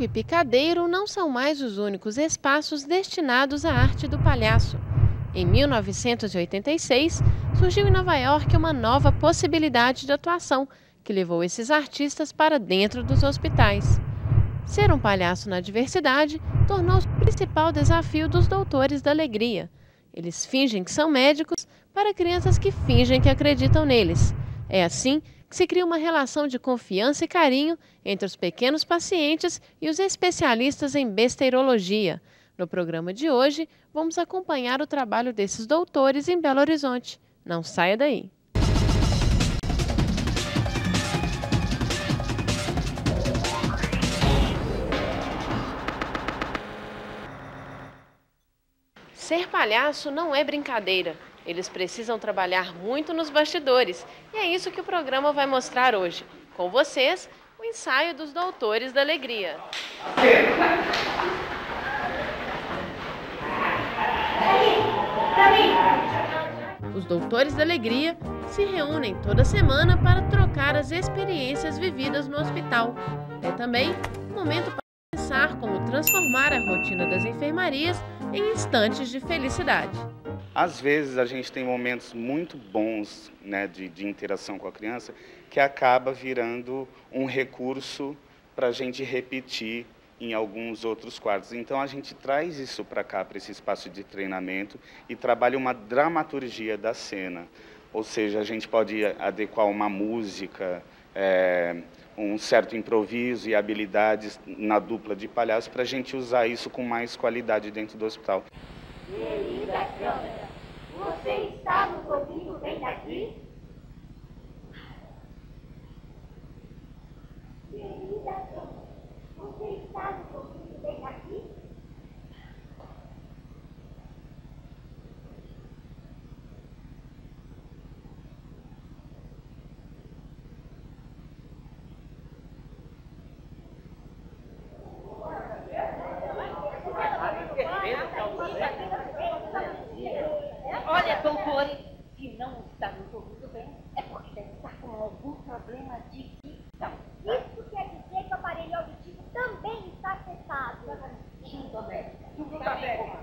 palco e picadeiro não são mais os únicos espaços destinados à arte do palhaço. Em 1986, surgiu em Nova York uma nova possibilidade de atuação, que levou esses artistas para dentro dos hospitais. Ser um palhaço na diversidade tornou-se o principal desafio dos Doutores da Alegria. Eles fingem que são médicos para crianças que fingem que acreditam neles. É assim que se cria uma relação de confiança e carinho entre os pequenos pacientes e os especialistas em besteirologia. No programa de hoje, vamos acompanhar o trabalho desses doutores em Belo Horizonte. Não saia daí! Ser palhaço não é brincadeira. Eles precisam trabalhar muito nos bastidores. E é isso que o programa vai mostrar hoje. Com vocês, o ensaio dos Doutores da Alegria. Os Doutores da Alegria se reúnem toda semana para trocar as experiências vividas no hospital. É também um momento para pensar como transformar a rotina das enfermarias em instantes de felicidade. Às vezes a gente tem momentos muito bons, né, de interação com a criança, que acaba virando um recurso para a gente repetir em alguns outros quadros. Então a gente traz isso para cá, para esse espaço de treinamento, e trabalha uma dramaturgia da cena. Ou seja, a gente pode adequar uma música, um certo improviso e habilidades na dupla de palhaço para a gente usar isso com mais qualidade dentro do hospital. Querida câmera, você está nos ouvindo bem daqui? Querida câmera, você está nos ouvindo bem daqui? Olha, doutores, se não está nos ouvindo bem, é porque deve estar com algum problema de dicção. Isso quer dizer que o aparelho auditivo também está afetado. Junto ao médico. Junto ao médico.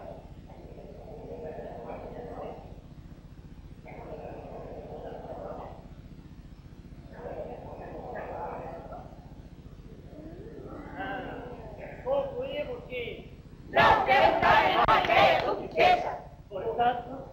Concluímos que Não temos a menor ideia do que seja. portanto,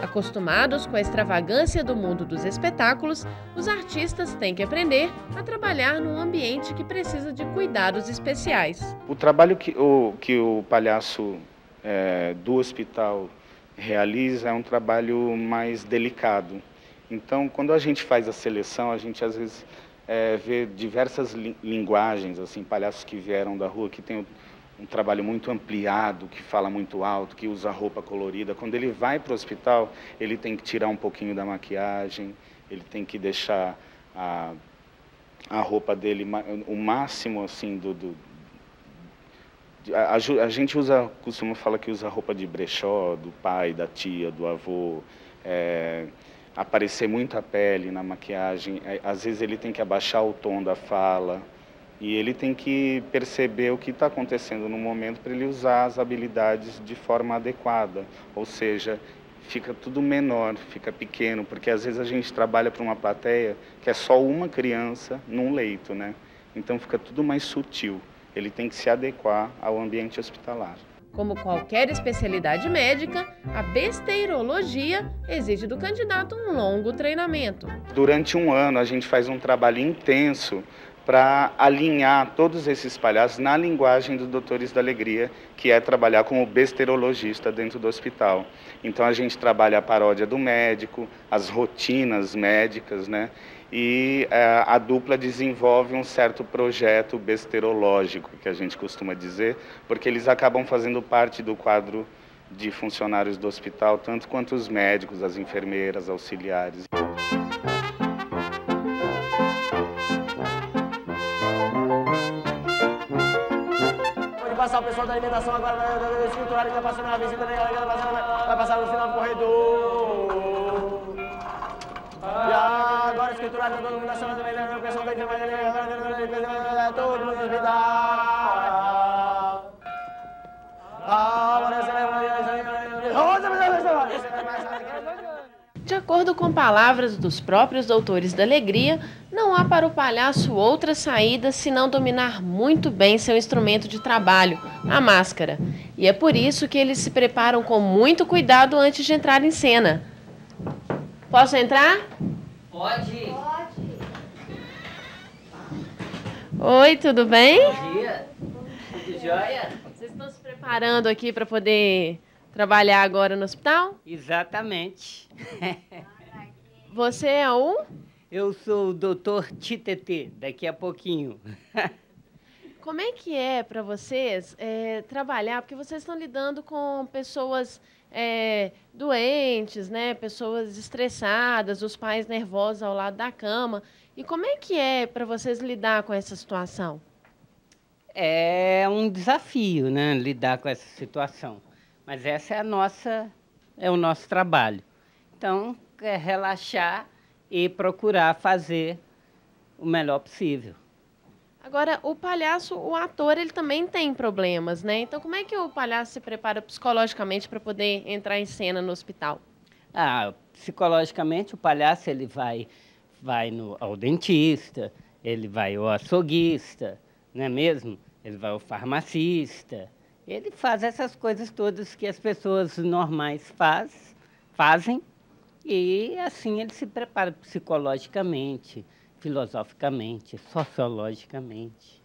Acostumados com a extravagância do mundo dos espetáculos, os artistas têm que aprender a trabalhar num ambiente que precisa de cuidados especiais. O trabalho que o palhaço do hospital realiza é um trabalho mais delicado. Então, quando a gente faz a seleção, a gente às vezes vê diversas linguagens, assim, palhaços que vieram da rua, que tem um trabalho muito ampliado, que fala muito alto, que usa roupa colorida. Quando ele vai para o hospital, ele tem que tirar um pouquinho da maquiagem, ele tem que deixar a roupa dele o máximo assim a gente costuma falar que usa roupa de brechó, do pai, da tia, do avô, aparecer muito a pele na maquiagem. Às vezes ele tem que abaixar o tom da fala e ele tem que perceber o que está acontecendo no momento para ele usar as habilidades de forma adequada. Ou seja, fica tudo menor, fica pequeno, porque às vezes a gente trabalha para uma plateia que é só uma criança num leito, né? Então fica tudo mais sutil. Ele tem que se adequar ao ambiente hospitalar. Como qualquer especialidade médica, a besteirologia exige do candidato um longo treinamento. Durante um ano, a gente faz um trabalho intenso para alinhar todos esses palhaços na linguagem dos Doutores da Alegria, que é trabalhar como besteirologista dentro do hospital. Então a gente trabalha a paródia do médico, as rotinas médicas, né? E a dupla desenvolve um certo projeto besteirológico, que a gente costuma dizer, porque eles acabam fazendo parte do quadro de funcionários do hospital, tanto quanto os médicos, as enfermeiras, auxiliares. Pode passar o pessoal pessoal da alimentação agora vai escriturário que tá passando na visita, vai passar no final do corredor. E agora o escriturário todo mundo achando também, o pessoal da enfermagem, todo mundo no hospital. De acordo com palavras dos próprios doutores da alegria, não há para o palhaço outra saída senão dominar muito bem seu instrumento de trabalho, a máscara. E é por isso que eles se preparam com muito cuidado antes de entrar em cena. Posso entrar? Pode. Oi, tudo bem? Bom dia. Tudo jóia? Vocês estão se preparando aqui para poder trabalhar agora no hospital? Exatamente. Você é o? Eu sou o doutor Titetê, daqui a pouquinho. Como é que é para vocês trabalhar? Porque vocês estão lidando com pessoas doentes, né? Pessoas estressadas, os pais nervosos ao lado da cama. E como é que é para vocês lidar com essa situação? É um desafio, né, lidar com essa situação. Mas essa é o nosso trabalho. Então, é relaxar e procurar fazer o melhor possível. Agora, o palhaço, o ator, ele também tem problemas, né? Então, como é que o palhaço se prepara psicologicamente para poder entrar em cena no hospital? Psicologicamente, o palhaço ele vai ao dentista, ele vai ao açouguista, não é mesmo? Ele vai ao farmacista. Ele faz essas coisas todas que as pessoas normais fazem e assim ele se prepara psicologicamente, filosoficamente, sociologicamente.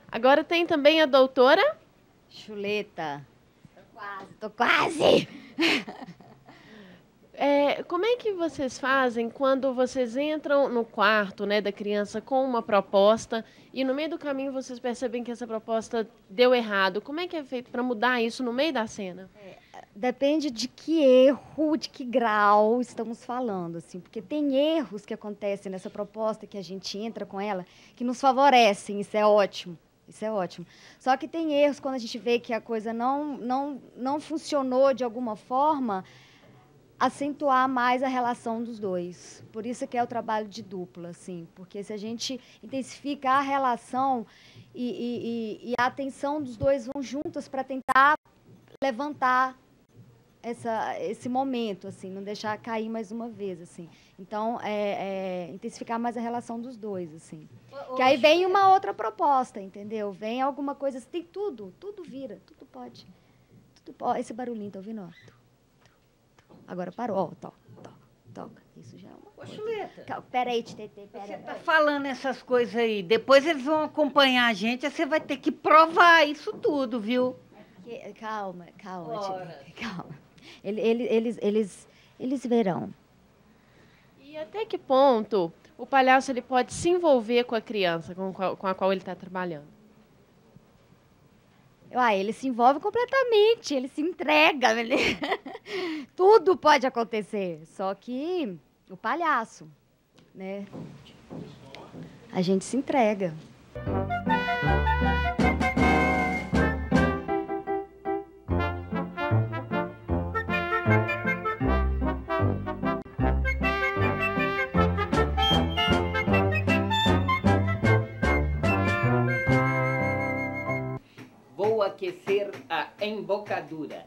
Agora tem também a doutora Chuleta. Tô quase. Como é que vocês fazem quando vocês entram no quarto, né, da criança com uma proposta e no meio do caminho vocês percebem que essa proposta deu errado? Como é que é feito para mudar isso no meio da cena? Depende de que erro, de que grau estamos falando, assim, porque tem erros que acontecem nessa proposta que a gente entra com ela que nos favorecem, isso é ótimo. Isso é ótimo. Só que tem erros quando a gente vê que a coisa não funcionou de alguma forma, acentuar mais a relação dos dois. Por isso que é o trabalho de dupla, assim, porque se a gente intensifica a relação e a atenção dos dois vão juntas para tentar levantar esse momento, assim, não deixar cair mais uma vez, assim. Então, intensificar mais a relação dos dois, assim. Que aí vem uma outra proposta, entendeu? Vem alguma coisa, assim, tem tudo vira, tudo pode. Esse barulhinho, tá ouvindo? Ó. Agora parou, ó, toca. Isso já é uma coisa. Chuleta, Peraí, Titetê, você tá falando essas coisas aí, depois eles vão acompanhar a gente, você vai ter que provar isso tudo, viu? Calma, Ora. Titetê, calma. Eles verão. E até que ponto o palhaço ele pode se envolver com a criança com a qual ele está trabalhando? Ele se envolve completamente, ele se entrega. Tudo pode acontecer, só que o palhaço, né? A gente se entrega. Vou aquecer a embocadura.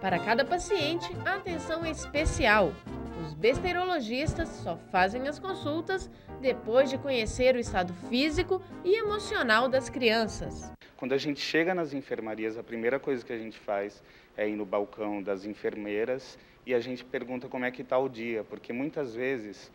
Para cada paciente, a atenção é especial. Os besteirologistas só fazem as consultas depois de conhecer o estado físico e emocional das crianças. Quando a gente chega nas enfermarias, a primeira coisa que a gente faz é ir no balcão das enfermeiras e a gente pergunta como é que está o dia, porque muitas vezes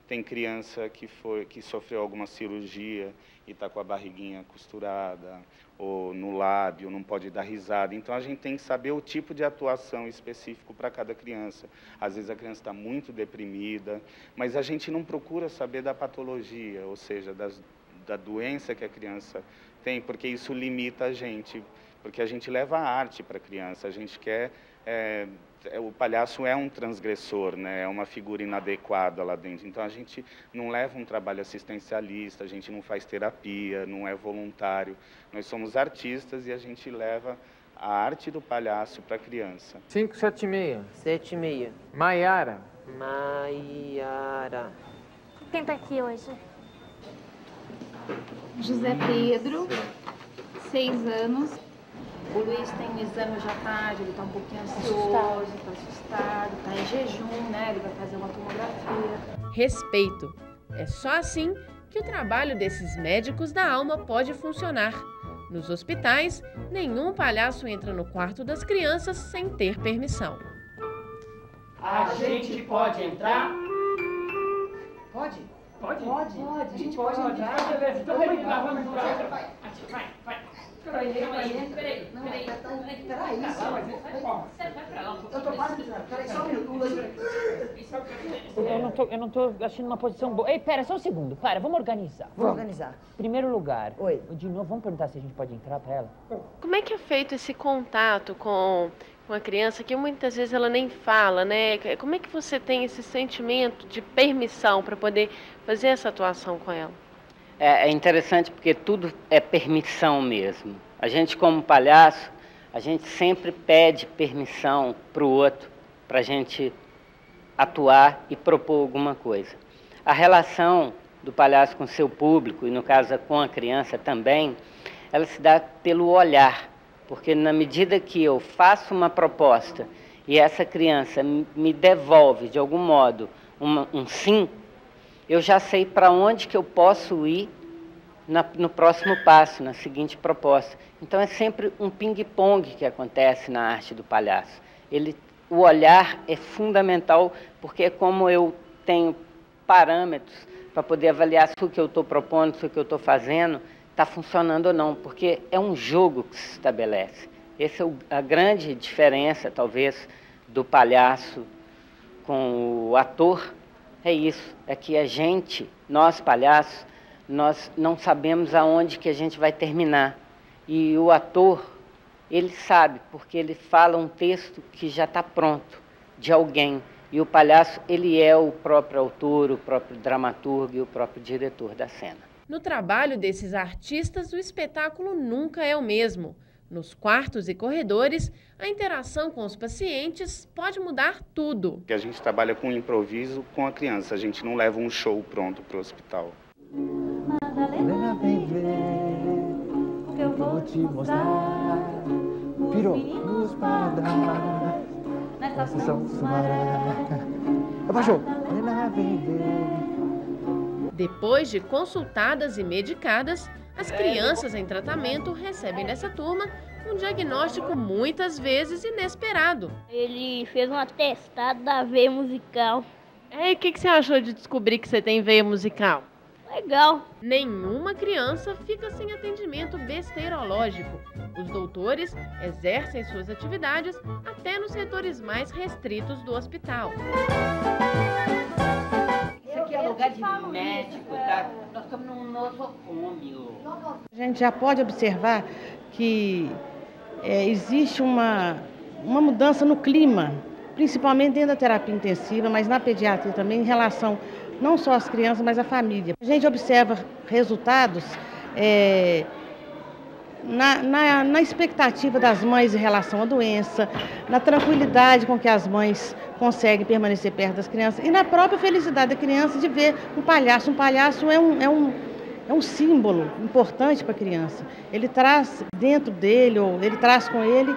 tem criança que sofreu alguma cirurgia e está com a barriguinha costurada, ou no lábio, não pode dar risada. Então, a gente tem que saber o tipo de atuação específico para cada criança. Às vezes, a criança está muito deprimida, mas a gente não procura saber da patologia, ou seja, da doença que a criança tem, porque isso limita a gente, porque a gente leva a arte para a criança, a gente quer... o palhaço é um transgressor, né? É uma figura inadequada lá dentro. Então, a gente não leva um trabalho assistencialista, a gente não faz terapia, não é voluntário. Nós somos artistas e a gente leva a arte do palhaço para a criança. 5, 7 e meia. 7 e meia. Maiara. Maiara. Quem tá aqui hoje? José Pedro, 6 anos. O Luiz tem exame hoje à tarde, ele está um pouquinho ansioso, está assustado, está em jejum, né? Ele vai fazer uma tomografia. Respeito. É só assim que o trabalho desses médicos da alma pode funcionar. Nos hospitais, nenhum palhaço entra no quarto das crianças sem ter permissão. A gente pode entrar? Pode? Pode? Pode. A gente pode entrar. Então vamos entrar, vamos entrar. Vai. Peraí. Eu tô quase entrando. Peraí, só um minuto. Eu não tô achando uma posição boa. Ei, pera, só um segundo. Vamos organizar. Vamos organizar. Primeiro lugar. Oi. De novo, vamos perguntar se a gente pode entrar pra ela? Como é que é feito esse contato com uma criança que muitas vezes ela nem fala, né? Como é que você tem esse sentimento de permissão para poder fazer essa atuação com ela? É interessante porque tudo é permissão mesmo. A gente, como palhaço, a gente sempre pede permissão para o outro, para a gente atuar e propor alguma coisa. A relação do palhaço com o seu público, e no caso com a criança também, ela se dá pelo olhar, porque na medida que eu faço uma proposta e essa criança me devolve de algum modo um sim, eu já sei para onde que eu posso ir no próximo passo, na seguinte proposta. Então, é sempre um ping-pong que acontece na arte do palhaço. O olhar é fundamental, porque é como eu tenho parâmetros para poder avaliar se o que eu estou propondo, se o que eu estou fazendo está funcionando ou não, porque é um jogo que se estabelece. Essa é a grande diferença, talvez, do palhaço com o ator. É isso, é que nós palhaços, nós não sabemos aonde que a gente vai terminar. E o ator, ele sabe, porque ele fala um texto que já está pronto, de alguém. E o palhaço, ele é o próprio autor, o próprio dramaturgo e o próprio diretor da cena. No trabalho desses artistas, o espetáculo nunca é o mesmo. Nos quartos e corredores, a interação com os pacientes pode mudar tudo. A gente trabalha com improviso com a criança, a gente não leva um show pronto para o hospital. Madalena, vem ver, que eu vou te mostrar. Virou nos padrões, nessa São Sumaré. Abaixou. Madalena, vem ver. Depois de consultadas e medicadas, as crianças em tratamento recebem dessa turma um diagnóstico muitas vezes inesperado. Ele fez um atestado da veia musical. E o que você achou de descobrir que você tem veia musical? Legal. Nenhuma criança fica sem atendimento besteirológico. Os doutores exercem suas atividades até nos setores mais restritos do hospital. Isso aqui é lugar de médico, tá? Nós estamos num nosocômio. A gente já pode observar que existe uma mudança no clima, principalmente dentro da terapia intensiva, mas na pediatria também, em relação não só às crianças, mas à família. A gente observa resultados na expectativa das mães em relação à doença, na tranquilidade com que as mães conseguem permanecer perto das crianças e na própria felicidade da criança de ver um palhaço. Um palhaço é um símbolo importante para a criança. Ele traz dentro dele, ou ele traz com ele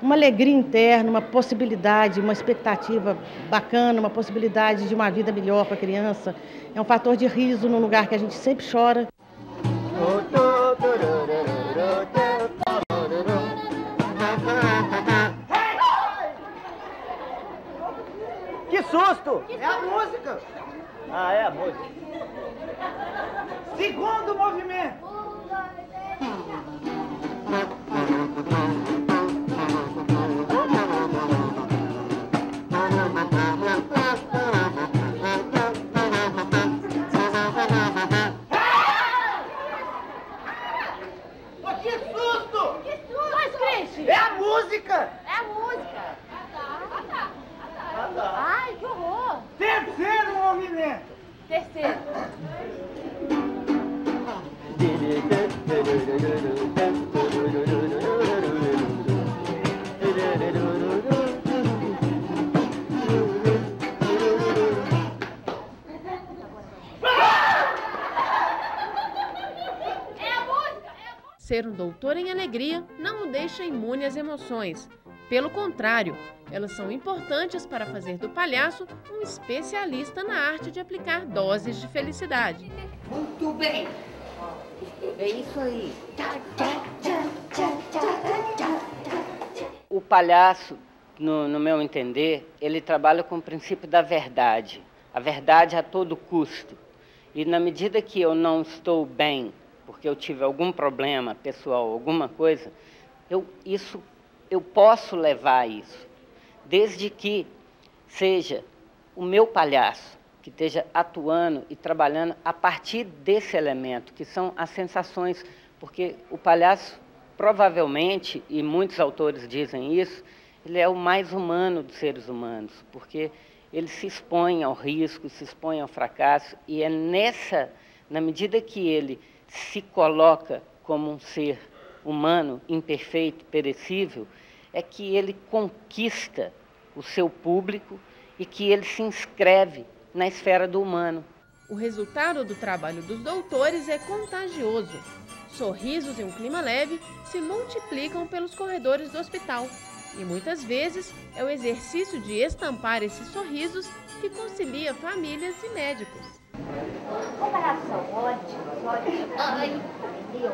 uma alegria interna, uma possibilidade, uma expectativa bacana, uma possibilidade de uma vida melhor para a criança. É um fator de riso num lugar que a gente sempre chora. Que susto! É a música. Ah, é a música. Segundo movimento. Que susto! Que susto! Mas, Cristi! É a música! É a música! Ai, que horror! Terceiro movimento! Terceiro. Ser um doutor em alegria não o deixa imune às emoções. Pelo contrário, elas são importantes para fazer do palhaço um especialista na arte de aplicar doses de felicidade. Muito bem. É isso aí. O palhaço, no meu entender, ele trabalha com o princípio da verdade. A verdade a todo custo. E na medida que eu não estou bem, porque eu tive algum problema pessoal, alguma coisa, eu posso levar a isso. Desde que seja o meu palhaço que esteja atuando e trabalhando a partir desse elemento, que são as sensações, porque o palhaço, provavelmente, e muitos autores dizem isso, ele é o mais humano dos seres humanos, porque ele se expõe ao risco, se expõe ao fracasso, e é na medida que ele se coloca como um ser humano, imperfeito, perecível, é que ele conquista o seu público e que ele se inscreve na esfera do humano. O resultado do trabalho dos doutores é contagioso. Sorrisos em um clima leve se multiplicam pelos corredores do hospital. E muitas vezes é o exercício de estampar esses sorrisos que concilia famílias e médicos. Comparação, ótimo. Ai, meu.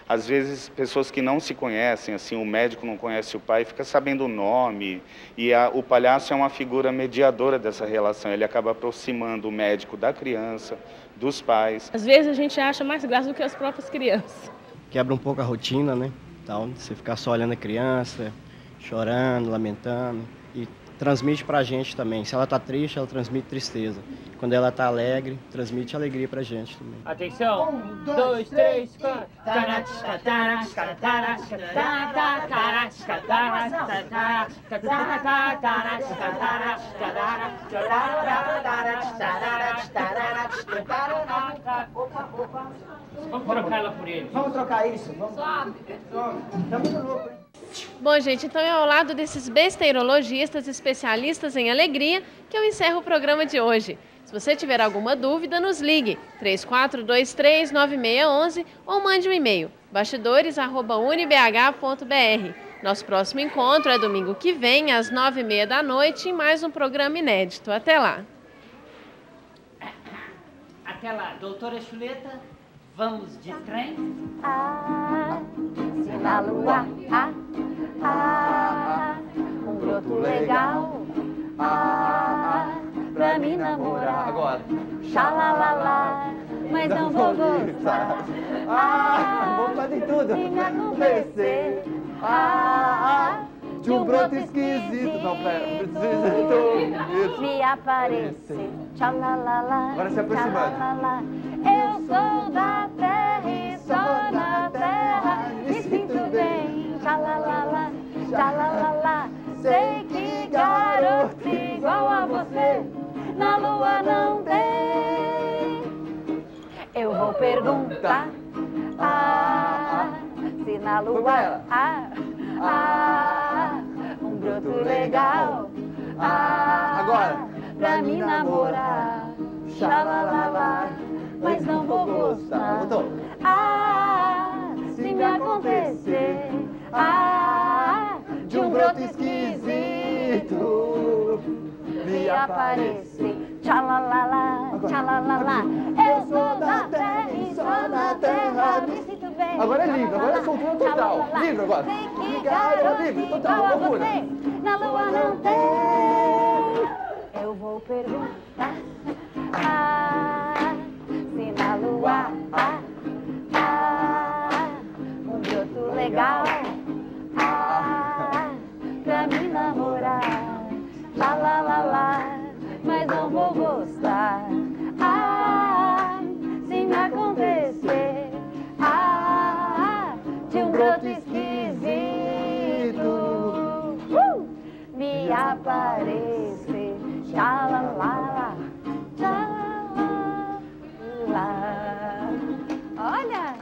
Às vezes, pessoas que não se conhecem, assim, o médico não conhece o pai, fica sabendo o nome, e o palhaço é uma figura mediadora dessa relação, ele acaba aproximando o médico da criança, dos pais. Às vezes a gente acha mais graça do que as próprias crianças. Quebra um pouco a rotina, né? Então, você ficar só olhando a criança, chorando, lamentando, e transmite pra gente também. Se ela tá triste, ela transmite tristeza. Quando ela tá alegre, transmite alegria pra gente também. Atenção! 1, 2, 3, 4. Vamos trocar ela por ele. Vamos trocar isso? Vamos. Sobe. Tá muito louco, hein? Bom, gente, então é ao lado desses besteirologistas especialistas em alegria que eu encerro o programa de hoje. Se você tiver alguma dúvida, nos ligue 3423-9611 ou mande um e-mail bastidores@unibh.br. Nosso próximo encontro é domingo que vem, às 9h30 da noite, em mais um programa inédito. Até lá! Aquela doutora Chuleta, vamos de trem? Se na lua, um broto legal, pra me namorar. Agora. Xalalala, mas não vou gostar. Vamos fazer tudo. Se me acontecer, De um broto esquisito. Não, preciso. me aparecer. Xalalala, Agora se aproximando. xalalala. Eu sou da terra e só na terra me sinto bem. Xalalala, xalalala. Sei que garoto igual a você na lua não tem. Eu vou perguntar se na lua um broto legal Agora. pra me namorar. Xalalala, mas não vou gostar. Se me acontecer broto esquisito me aparecer. Tchalalala, tchalalala. Eu sou da terra e só na terra me sinto bem. Agora é livre, agora é soltura total. Livre agora. Que garoto livre, total, loucura. Na lua não tem. Eu vou perguntar se na lua um broto legal pra me namorar. Lá, lá, lá, lá, mas não vou gostar. Se me acontecer de um broto esquisito me aparecer. Tchalalala, tchalalala. Olha!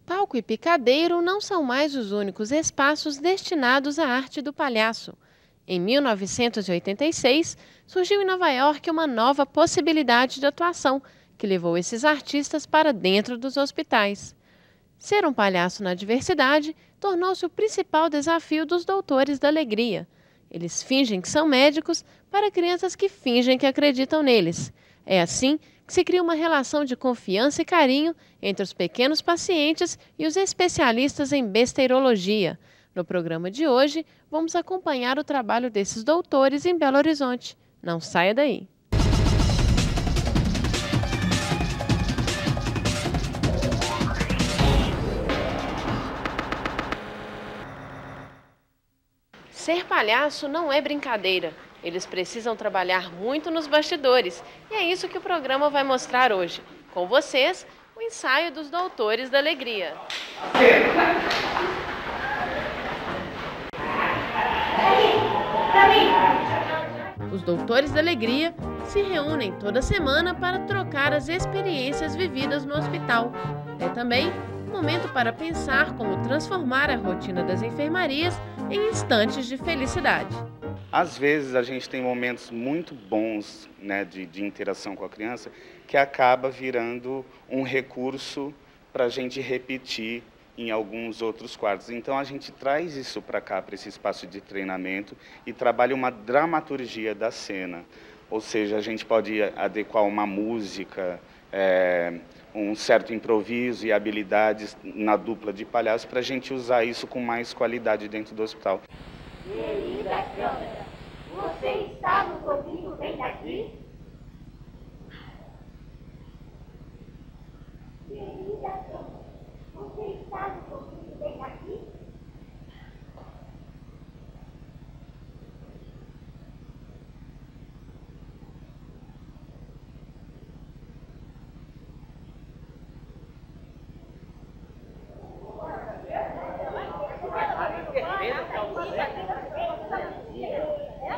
Palco e picadeiro não são mais os únicos espaços destinados à arte do palhaço. Em 1986, surgiu em Nova York uma nova possibilidade de atuação, que levou esses artistas para dentro dos hospitais. Ser um palhaço na diversidade tornou-se o principal desafio dos Doutores da Alegria. Eles fingem que são médicos para crianças que fingem que acreditam neles. É assim que se cria uma relação de confiança e carinho entre os pequenos pacientes e os especialistas em besteirologia. No programa de hoje, vamos acompanhar o trabalho desses doutores em Belo Horizonte. Não saia daí! Ser palhaço não é brincadeira. Eles precisam trabalhar muito nos bastidores. E é isso que o programa vai mostrar hoje. Com vocês, o ensaio dos Doutores da Alegria. Os Doutores da Alegria se reúnem toda semana para trocar as experiências vividas no hospital. É também um momento para pensar como transformar a rotina das enfermarias em instantes de felicidade. Às vezes a gente tem momentos muito bons, né, de interação com a criança, que acaba virando um recurso para a gente repetir em alguns outros quartos. Então a gente traz isso para cá, para esse espaço de treinamento, e trabalha uma dramaturgia da cena. Ou seja, a gente pode adequar uma música, um certo improviso e habilidades na dupla de palhaços para a gente usar isso com mais qualidade dentro do hospital. Querida câmera, você está nos ouvindo bem daqui? Querida câmera, você está nos ouvindo bem daqui?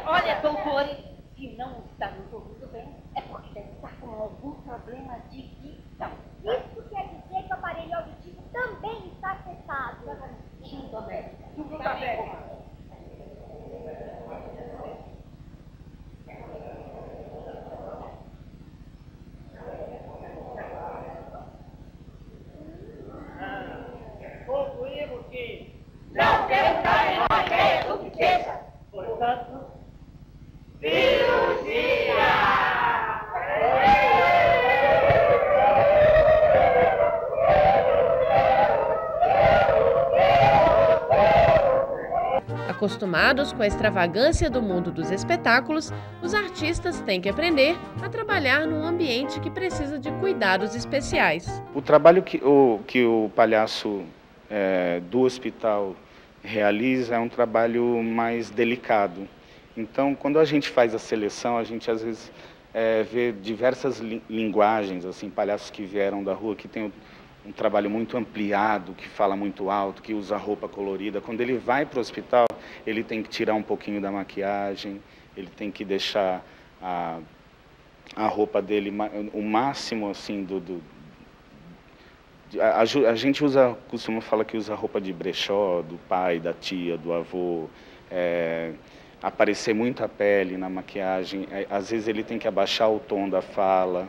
Olha, doutores, se não está nos ouvindo bem, é porque deve estar com algum problema de dicção. Isso quer dizer que o aparelho auditivo também está afetado. Junto ao médico. Junto ao médico. Concluímos que não temos a menor ideia do que seja. Portanto, cirurgia! Acostumados com a extravagância do mundo dos espetáculos, os artistas têm que aprender a trabalhar num ambiente que precisa de cuidados especiais. O trabalho que o palhaço do hospital realiza é um trabalho mais delicado. Então, quando a gente faz a seleção, a gente às vezes vê diversas linguagens, assim, palhaços que vieram da rua, que tem um trabalho muito ampliado, que fala muito alto, que usa roupa colorida. Quando ele vai para o hospital, ele tem que tirar um pouquinho da maquiagem, ele tem que deixar a roupa dele o máximo assim a gente costuma falar que usa roupa de brechó, do pai, da tia, do avô, aparecer muito a pele na maquiagem. Às vezes ele tem que abaixar o tom da fala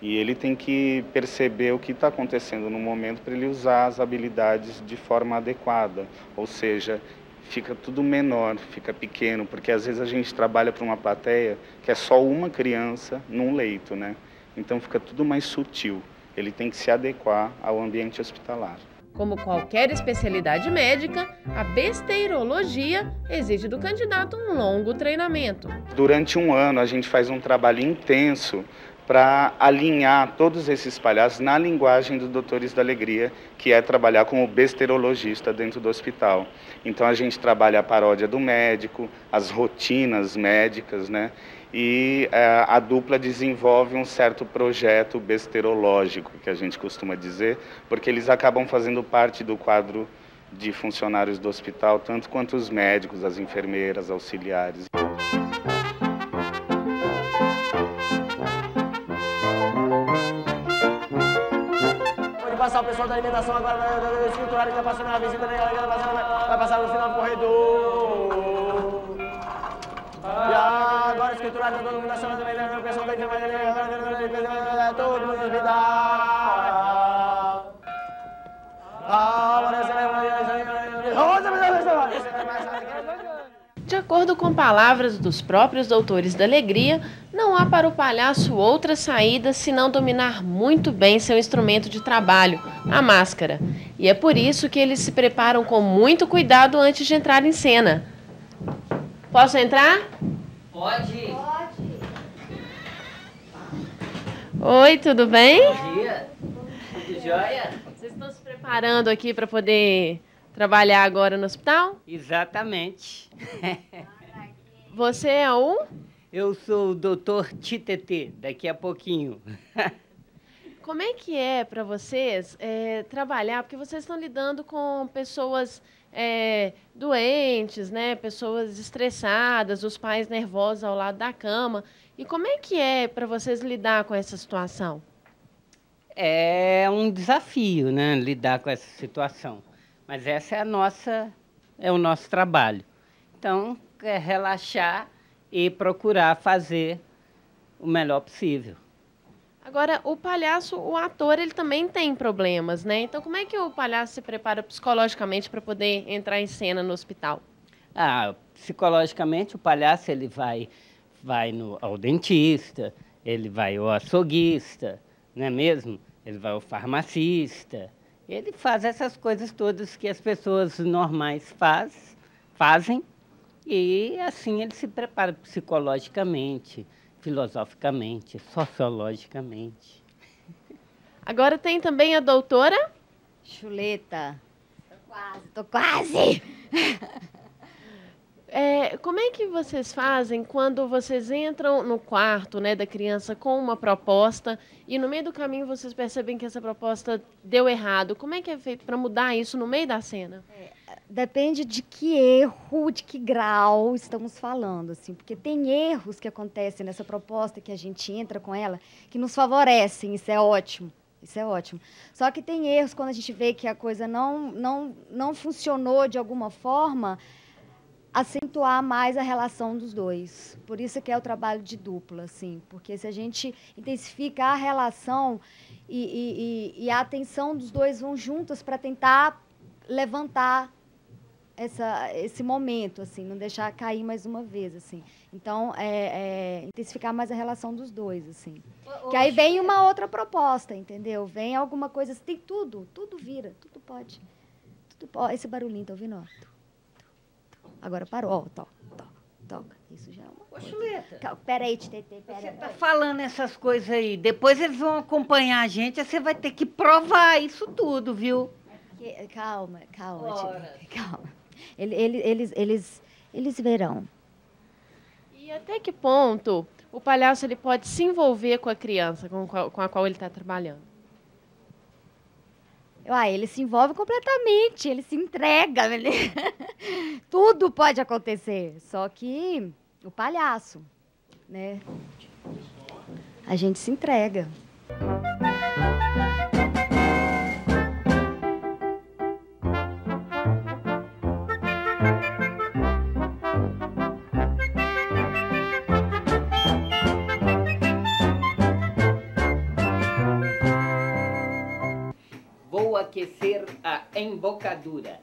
e ele tem que perceber o que está acontecendo no momento para ele usar as habilidades de forma adequada, ou seja, fica tudo menor, fica pequeno, porque às vezes a gente trabalha para uma plateia que é só uma criança num leito, né? Então fica tudo mais sutil, ele tem que se adequar ao ambiente hospitalar. Como qualquer especialidade médica, a besteirologia exige do candidato um longo treinamento. Durante um ano a gente faz um trabalho intenso para alinhar todos esses palhaços na linguagem dos Doutores da Alegria, que é trabalhar como besteirologista dentro do hospital. Então a gente trabalha a paródia do médico, as rotinas médicas, né? E a dupla desenvolve um certo projeto besteirológico, que a gente costuma dizer, porque eles acabam fazendo parte do quadro de funcionários do hospital, tanto quanto os médicos, as enfermeiras, auxiliares. Passar o pessoal da alimentação agora, o escriturário que está passando na visita, vai passar no final do corredor. E agora o escriturário está todo mundo achando também, o pessoal da enfermagem, todo mundo no hospital. De acordo com palavras dos próprios Doutores da Alegria, não há para o palhaço outra saída senão dominar muito bem seu instrumento de trabalho, a máscara. E é por isso que eles se preparam com muito cuidado antes de entrar em cena. Posso entrar? Pode. Oi, tudo bem? Bom dia. Tudo jóia? Vocês estão se preparando aqui para poder trabalhar agora no hospital? Exatamente. Você é o? Eu sou o doutor Titetê, daqui a pouquinho. Como é que é para vocês trabalhar? Porque vocês estão lidando com pessoas doentes, né? Pessoas estressadas, os pais nervosos ao lado da cama. E como é que é para vocês lidar com essa situação? É um desafio, né? Lidar com essa situação. Mas essa é o nosso trabalho. Então, é relaxar e procurar fazer o melhor possível. Agora, o palhaço, o ator, ele também tem problemas, né? Então, como é que o palhaço se prepara psicologicamente para poder entrar em cena no hospital? Psicologicamente, o palhaço ele vai ao dentista, ele vai ao açouguista, não é mesmo? Ele vai ao farmacista. Ele faz essas coisas todas que as pessoas normais fazem e assim ele se prepara psicologicamente, filosoficamente, sociologicamente. Agora tem também a doutora Chuleta. Tô quase. Como é que vocês fazem quando vocês entram no quarto, né, da criança com uma proposta e no meio do caminho vocês percebem que essa proposta deu errado? Como é que é feito para mudar isso no meio da cena? Depende de que erro, de que grau estamos falando, assim, porque tem erros que acontecem nessa proposta que a gente entra com ela que nos favorecem, isso é ótimo. Isso é ótimo. Só que tem erros quando a gente vê que a coisa não funcionou de alguma forma, acentuar mais a relação dos dois. Por isso que é o trabalho de dupla, assim, porque se a gente intensifica a relação e a atenção dos dois vão juntas para tentar levantar esse momento, assim, não deixar cair mais uma vez, assim. Então, intensificar mais a relação dos dois, assim. Que aí vem uma outra proposta, entendeu? Vem alguma coisa, tem tudo vira, tudo pode. Esse barulhinho, tá ouvindo? Ó. Agora parou, ó, toca. Isso já é uma coisa. Chuleta. Peraí, Titetê, peraí. Você tá falando essas coisas aí, depois eles vão acompanhar a gente, você vai ter que provar isso tudo, viu? Calma, Titetê, calma. Eles verão. E até que ponto o palhaço ele pode se envolver com a criança com a qual ele está trabalhando? Ele se envolve completamente, ele se entrega. Tudo pode acontecer, só que o palhaço, né? A gente se entrega. Vou aquecer a embocadura.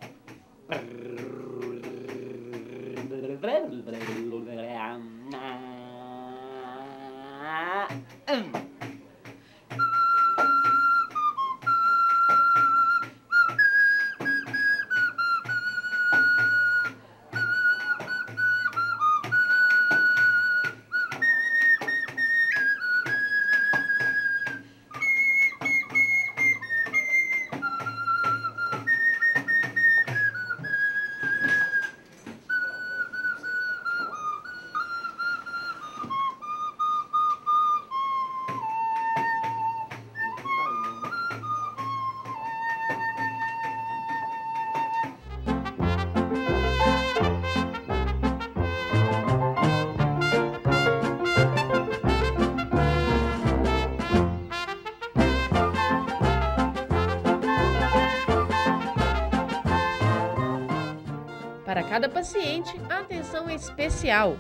Para cada paciente, a atenção é especial.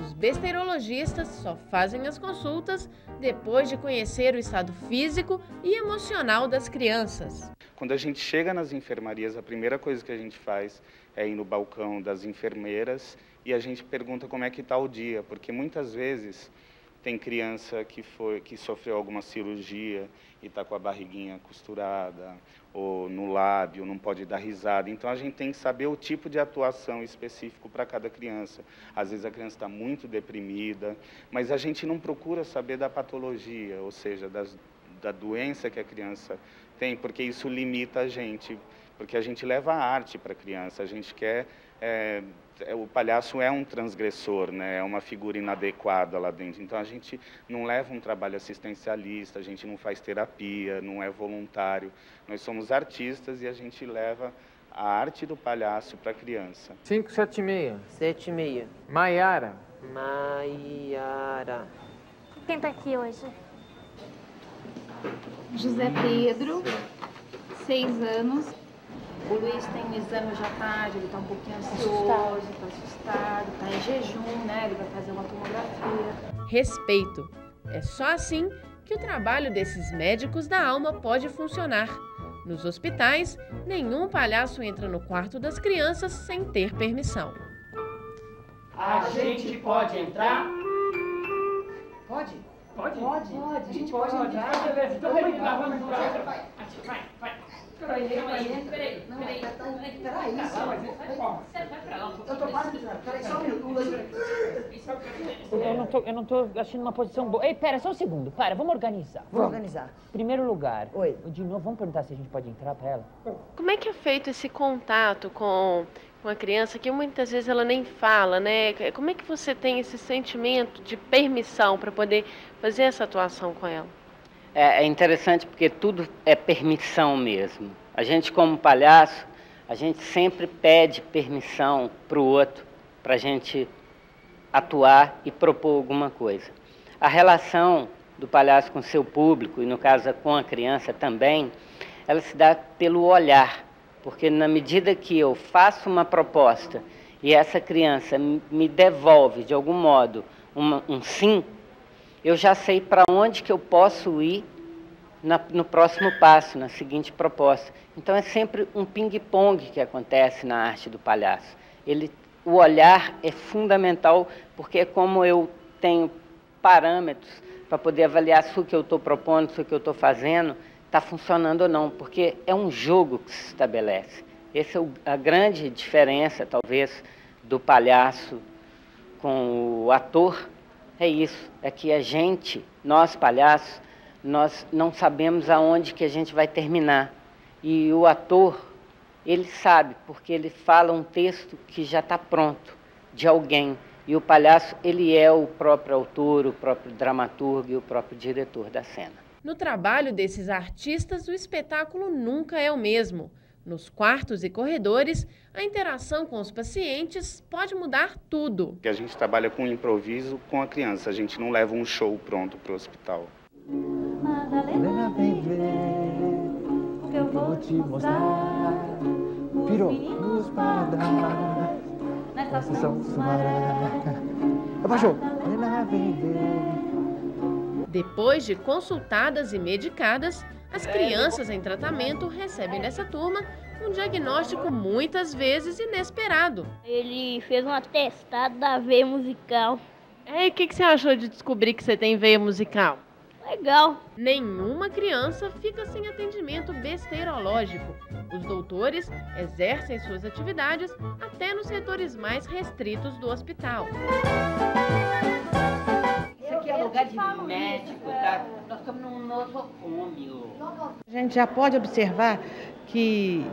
Os besteirologistas só fazem as consultas depois de conhecer o estado físico e emocional das crianças. Quando a gente chega nas enfermarias, a primeira coisa que a gente faz é ir no balcão das enfermeiras e a gente pergunta como é que está o dia, porque muitas vezes tem criança que sofreu alguma cirurgia e está com a barriguinha costurada, ou no lábio, não pode dar risada. Então, a gente tem que saber o tipo de atuação específico para cada criança. Às vezes, a criança está muito deprimida, mas a gente não procura saber da patologia, ou seja, da doença que a criança tem, porque isso limita a gente, porque a gente leva a arte para a criança, a gente quer... o palhaço é um transgressor, né? É uma figura inadequada lá dentro. Então, a gente não leva um trabalho assistencialista, a gente não faz terapia, não é voluntário. Nós somos artistas e a gente leva a arte do palhaço para a criança. 576. 76. Maiara. Maiara. Quem tá aqui hoje? José Pedro, 6 anos. O Luiz tem exame hoje à tarde, ele está um pouquinho ansioso, está assustado, está em jejum, né? Ele vai fazer uma tomografia. Respeito. É só assim que o trabalho desses médicos da alma pode funcionar. Nos hospitais, nenhum palhaço entra no quarto das crianças sem ter permissão. A gente pode entrar? Pode? Pode? Pode. A gente pode entrar. Beleza, então vamos entrar, vamos entrar. Vai. Peraí. Eu tô quase entrando. Peraí, só um minuto. Eu não tô achando uma posição boa. Ei, pera, só um segundo. Para, vamos organizar. Vamos organizar. Primeiro lugar. Oi. De novo, vamos perguntar se a gente pode entrar pra ela? Como é que é feito esse contato com uma criança que muitas vezes ela nem fala, né? Como é que você tem esse sentimento de permissão para poder fazer essa atuação com ela? É interessante porque tudo é permissão mesmo. A gente, como palhaço, a gente sempre pede permissão para o outro, para a gente atuar e propor alguma coisa. A relação do palhaço com seu público, e no caso com a criança também, ela se dá pelo olhar, porque na medida que eu faço uma proposta e essa criança me devolve, de algum modo, um sim, eu já sei para onde que eu posso ir no próximo passo, na seguinte proposta. Então, é sempre um ping-pong que acontece na arte do palhaço. O olhar é fundamental, porque é como eu tenho parâmetros para poder avaliar se o que eu estou propondo, se o que eu estou fazendo está funcionando ou não, porque é um jogo que se estabelece. Essa é a grande diferença, talvez, do palhaço com o ator. É isso, é que a gente, nós palhaços, nós não sabemos aonde que a gente vai terminar. E o ator, ele sabe, porque ele fala um texto que já está pronto, de alguém. E o palhaço, ele é o próprio autor, o próprio dramaturgo e o próprio diretor da cena. No trabalho desses artistas, o espetáculo nunca é o mesmo. Nos quartos e corredores, a interação com os pacientes pode mudar tudo. A gente trabalha com improviso com a criança, a gente não leva um show pronto para o hospital. Madalena, vem ver, que eu vou te mostrar. Virou luz para dar, nessa São Sumaré. Abaixou. Madalena, vem ver. Depois de consultadas e medicadas, as crianças em tratamento recebem nessa turma um diagnóstico muitas vezes inesperado. Ele fez um atestado da veia musical. E o que você achou de descobrir que você tem veia musical? Legal. Nenhuma criança fica sem atendimento besteirológico. Os doutores exercem suas atividades até nos setores mais restritos do hospital. Isso aqui é lugar de médico, tá? Nós estamos num nosocômio. A gente já pode observar que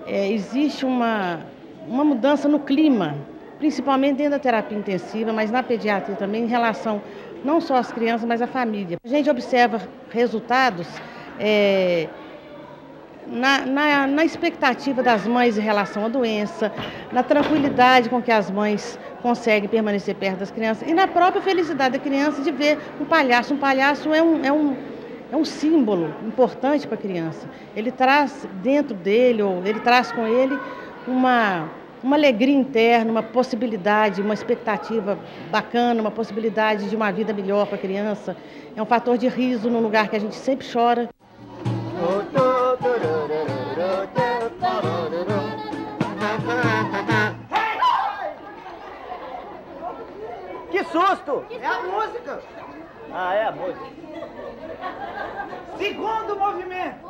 existe uma mudança no clima, principalmente dentro da terapia intensiva, mas na pediatria também, em relação não só às crianças, mas à família. A gente observa resultados na expectativa das mães em relação à doença, na tranquilidade com que as mães conseguem permanecer perto das crianças e na própria felicidade da criança de ver um palhaço. Um palhaço é um símbolo importante para a criança. Ele traz dentro dele, ou ele traz com ele uma alegria interna, uma possibilidade, uma expectativa bacana, uma possibilidade de uma vida melhor para a criança. É um fator de riso num lugar que a gente sempre chora. Que susto! É a música! Ah, é a música. Segundo movimento!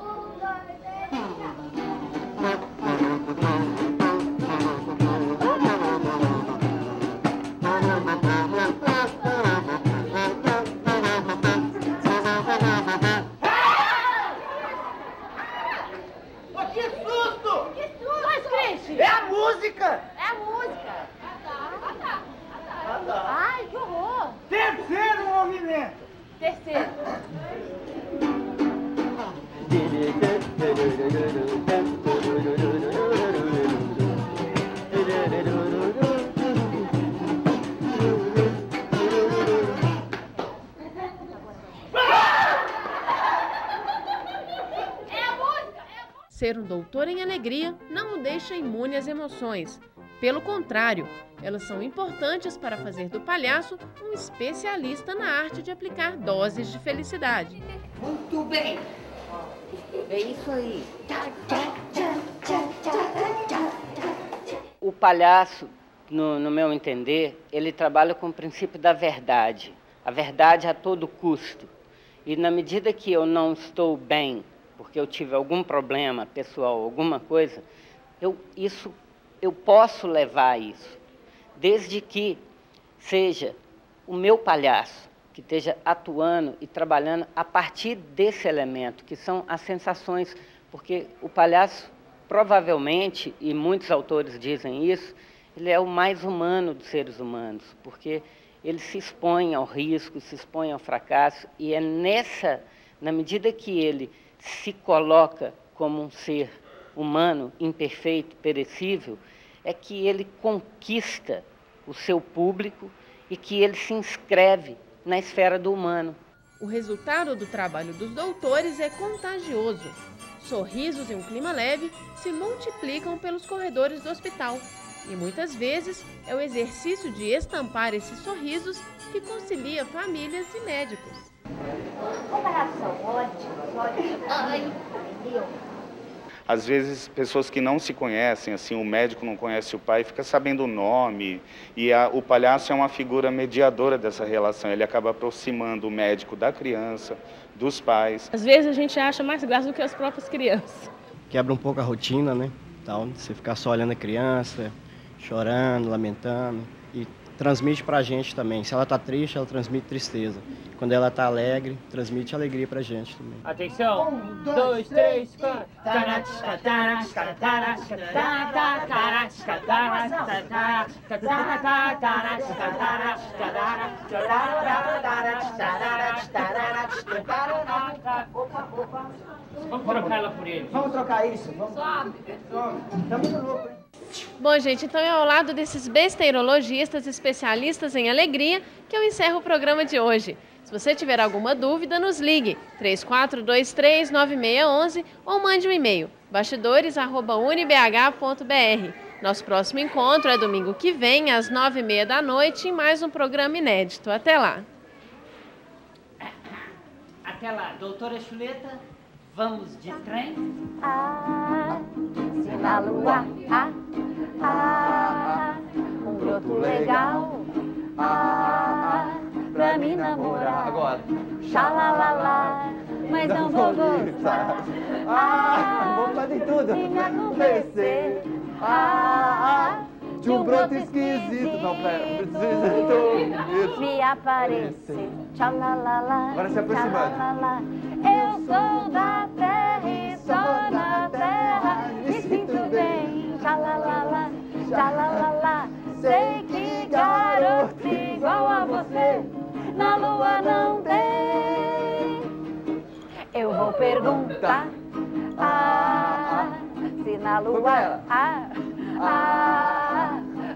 Que susto! Que susto! Mas, Cristi! É a música! É a música! Ai, que horror! Terceiro movimento! Terceiro. Ser um doutor em alegria não o deixa imune às emoções. Pelo contrário, elas são importantes para fazer do palhaço um especialista na arte de aplicar doses de felicidade. Muito bem. É isso aí. O palhaço, no meu entender, ele trabalha com o princípio da verdade. A verdade a todo custo. E na medida que eu não estou bem, porque eu tive algum problema pessoal, alguma coisa, eu posso levar isso, desde que seja o meu palhaço que esteja atuando e trabalhando a partir desse elemento, que são as sensações, porque o palhaço, provavelmente, e muitos autores dizem isso, ele é o mais humano dos seres humanos, porque ele se expõe ao risco, se expõe ao fracasso, e é na medida que ele se coloca como um ser humano, imperfeito, perecível, é que ele conquista o seu público e que ele se inscreve na esfera do humano. O resultado do trabalho dos doutores é contagioso. Sorrisos em um clima leve se multiplicam pelos corredores do hospital. E muitas vezes é o exercício de estampar esses sorrisos que concilia famílias e médicos. Comparação, ótimo. Ai, meu. Às vezes, pessoas que não se conhecem, assim, o médico não conhece o pai, fica sabendo o nome, e o palhaço é uma figura mediadora dessa relação, ele acaba aproximando o médico da criança, dos pais. Às vezes a gente acha mais graça do que as próprias crianças. Quebra um pouco a rotina, né? Tal, você ficar só olhando a criança, chorando, lamentando, e transmite pra gente também. Se ela tá triste, ela transmite tristeza. Quando ela tá alegre, transmite alegria pra gente também. Atenção! 1, 2, 3, 4. Vamos trocar ela por ele. Vamos trocar isso. Vamos. Sobe. Tá muito louco, hein? Bom, gente, então é ao lado desses besteirologistas especialistas em alegria que eu encerro o programa de hoje. Se você tiver alguma dúvida, nos ligue 3423-9611 ou mande um e-mail bastidores@unibh.br. Nosso próximo encontro é domingo que vem, às 9h30 da noite, em mais um programa inédito. Até lá! Até lá, doutora Chuleta, vamos de trem? Se na lua um broto legal pra mim namorar. Agora. Xalalala, mas não vou gostar. Vou fazer tudo. Se me acontecer de um broto esquisito. Não, pera, preciso me aparecer. Tchalalala, agora se aproximando. tchalalala. Eu sou da terra e só na terra me sinto bem. Tchalalala, tchalalala. Sei que garoto igual a você na lua não tem. Eu vou perguntar se na lua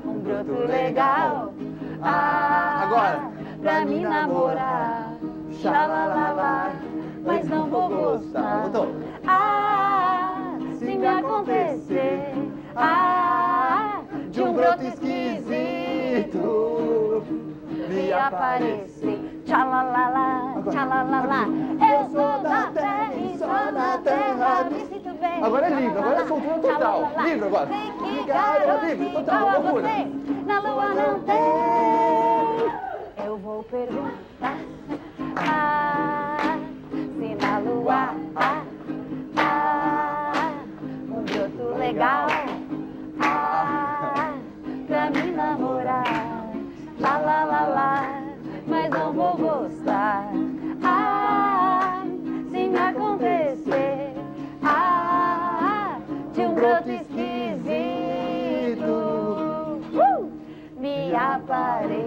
um broto legal agora pra mim namorar. Xalalala, mas não vou gostar. Se me acontecer de um broto esquisito me aparecer. Tchalalala, tchalalala. Eu sou da terra e só na terra me sinto bem. Agora é livre, agora é soltura total. Livre agora. Sei que garoto igual a você na lua não tem. Eu vou perguntar se na lua um broto legal pra me namorar. Lá, lá, lá, lá, mas não vou gostar. Se me acontecer de um broto esquisito me aparecer.